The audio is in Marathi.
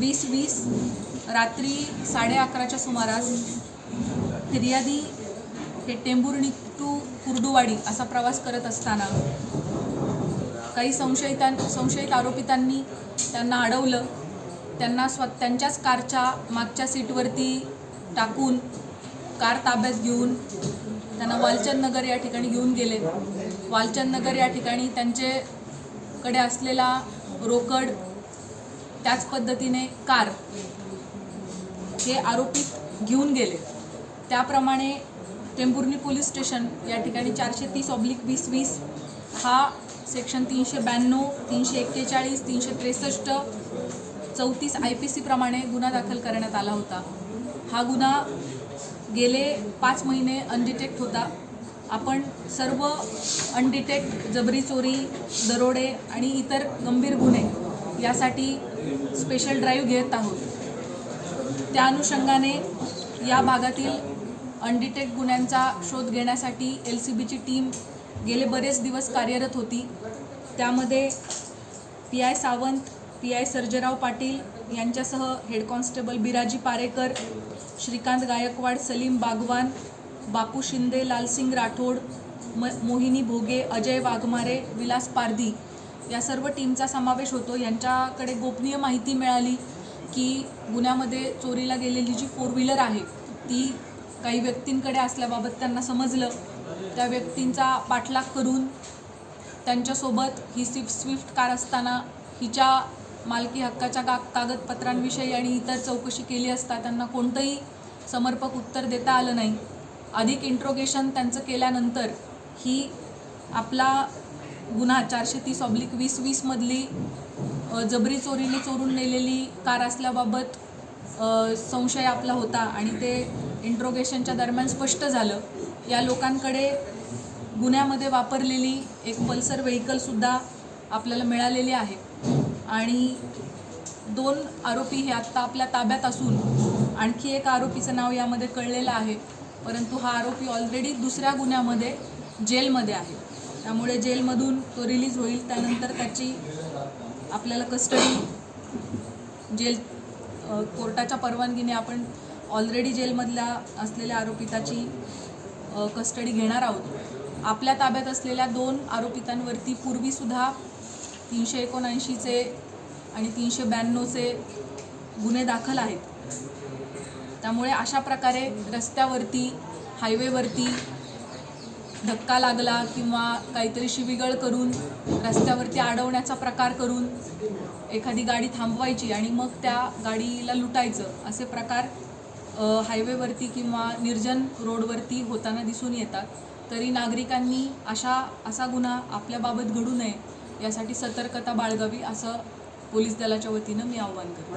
20:20 रात्री 11:30च्या सुमारास फिर्यादी हे टेंभुर्णी टू कुर्डुवाडी असा प्रवास करत असताना काही संशयित आरोपितांनी त्यांना अडवलं. त्यांना त्यांच्याच कारच्या मागच्या सीटवरती टाकून कार ताब्यात घेऊन त्यांना वालचंद नगर या ठिकाणी घेऊन गेले. वालचंद नगर या ठिकाणी त्यांच्याकडे असलेला रोकड, त्याच पद्धतीने कार हे आरोपित घेऊन गेले. त्याप्रमाणे टेंभुर्णी पोलीस स्टेशन या ठिकाणी 430/2020 हा सेक्शन 392, 341, 363, 34 IPC प्रमाणे गुन्हा दाखल करण्यात आला होता. हा गुन्हा गेले 5 महिने अनडिटेक्ट होता. आपण सर्व अनडिटेक्ट जबरी चोरी, दरोडे आणि इतर गंभीर गुन्हे यासाठी स्पेशल ड्राईव्ह घेत आहोत. त्या अनुषंगाने या भागातील अनडिटेक्ट गुन्ह्यांचा शोध घेण्यासाठी LCBची टीम गेले बरेच दिवस कार्यरत होती. त्यामध्ये PI सावंत, PI सर्जेराव पाटील यांच्यासह हेड कॉन्स्टेबल बिराजी पारेकर, श्रीकांत गायकवाड, सलीम बागवान, बापू शिंदे, लालसिंग राठोड, मोहिनी भोगे, अजय वाघमारे, विलास पारधी या सर्व टीमचा समावेश होतो. यांच्याकडे गोपनीय माहिती मिळाली की गुन्ह्यामध्ये चोरीला गेलेली जी 4 व्हीलर आहे ती काही व्यक्तींकडे असल्याबाबत त्यांना समजलं. त्या व्यक्तींचा पाठलाग करून त्यांच्यासोबत ही स्विफ्ट कार असताना हिच्या मालकी हक्काच्या कागदपत्रांविषयी आणि इतर चौकशी केली असता त्यांना कोणतंही समर्पक उत्तर देता आलं नाही. अधिक इंट्रोगेशन त्यांचं केल्यानंतर ही आपला गुन्हा 430/2020 मधली जबरी चोरीने चोरून नेलेली कार असल्याबाबत संशय आपला होता आणि ते इंट्रोगेशनच्या दरम्यान स्पष्ट झालं. या लोकांकडे गुन्ह्यामध्ये वापरलेली एक पल्सर व्हेकलसुद्धा आपल्याला मिळालेली आहे आणि 2 आरोपी हे आत्ता आपल्या ताब्यात असून आणखी एक आरोपीचं नाव यामध्ये कळलेलं आहे. परंतु हा आरोपी ऑलरेडी दुसऱ्या गुन्ह्यामध्ये जेलमध्ये आहे. त्यामुळे जेलमधून तो रिलीज होईल. त्यानंतर त्याची आपल्याला कस्टडी कोर्टाच्या परवानगीने आपण ऑलरेडी जेलमधल्या असलेल्या आरोपिताची कस्टडी घेणार आहोत. आपल्या ताब्यात असलेल्या 2 आरोपितांवरती पूर्वीसुद्धा 379चे आणि 392चे गुन्हे दाखल आहेत. त्यामुळे अशा प्रकारे रस्त्यावरती, हायवेवरती धक्का लागला किंवा काहीतरी शिवीगाळ करून रस्त्यावरती अडवण्याचा प्रकार करून एखादी गाडी थांबवायची आणि मग त्या गाडीला लुटायचं असे प्रकार हायवेवरती किंवा निर्जन रोडवरती होताना दिसून येतात. तरी नागरिकांनी असा गुन्हा आपल्याबाबत घडू नये यासाठी सतर्कता बाळगावी असं पोलीस दलाच्या वतीनं मी आवाहन करतो.